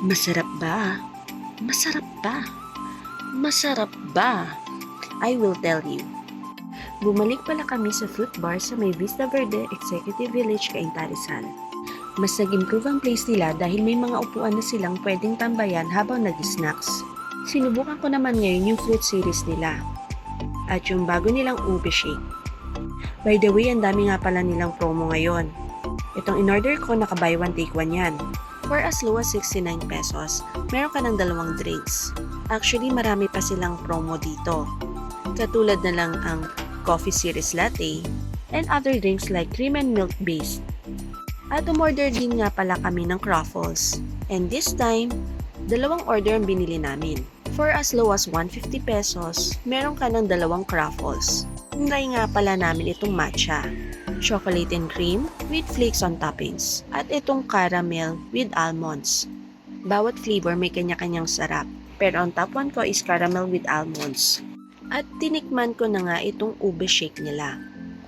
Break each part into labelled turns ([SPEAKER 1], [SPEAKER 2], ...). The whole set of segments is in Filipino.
[SPEAKER 1] Masarap ba? Masarap ba? Masarap ba? I will tell you. Bumalik pala kami sa fruit bar sa may Vista Verde Executive Village, Cainta, Rizal. Mas nag-improve ang place nila dahil may mga upuan na silang pwedeng tambayan habang nag-snacks. Sinubukan ko naman ngayon yung fruit series nila at yung bago nilang ube shake. By the way, ang dami nga pala nilang promo ngayon. Itong in-order ko, naka-buy one take one yan. For as low as 69 pesos, meron ka ng dalawang drinks. Actually, marami pa silang promo dito. Katulad na lang ang coffee series latte and other drinks like cream and milk based. At umorder din nga pala kami ng Cruffles. And this time, dalawang order ang binili namin. For as low as 150 pesos, meron ka ng dalawang Cruffles. Try nga pala namin itong matcha, chocolate and cream with flakes on toppings, at itong caramel with almonds. Bawat flavor may kanya-kanyang sarap, pero ang top one ko is caramel with almonds. At tinikman ko na nga itong ube shake nila.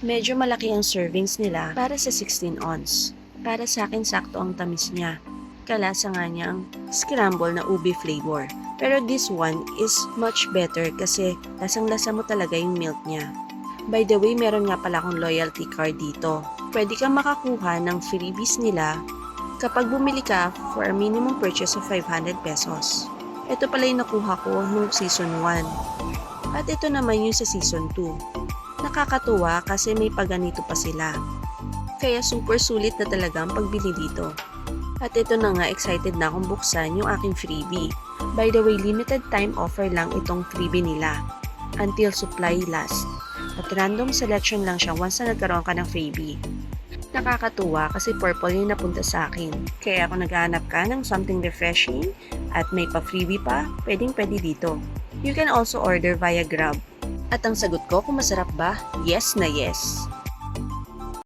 [SPEAKER 1] Medyo malaki ang servings nila para sa 16 ounce. Para sa akin, sakto ang tamis niya. Kalasa nga niya ang scramble na ube flavor. Pero this one is much better kasi lasang-lasa mo talaga yung milk niya. By the way, meron nga pala akong loyalty card dito. Pwede kang makakuha ng freebies nila kapag bumili ka for a minimum purchase of 500 pesos. Ito pala yung nakuha ko nung season 1. At ito naman yung sa season 2. Nakakatuwa kasi may paganito pa sila. Kaya super sulit na talaga ang pagbili dito. At ito na nga, excited na akong buksan yung aking freebie. By the way, limited time offer lang itong freebie nila until supply last. At random selection lang siya once na nagkaroon ka ng freebie. Nakakatuwa kasi purple yung napunta sa akin. Kaya kung naghahanap ka ng something refreshing at may pa-freebie pa, pwede dito. You can also order via Grab. At ang sagot ko kung masarap ba? Yes na yes.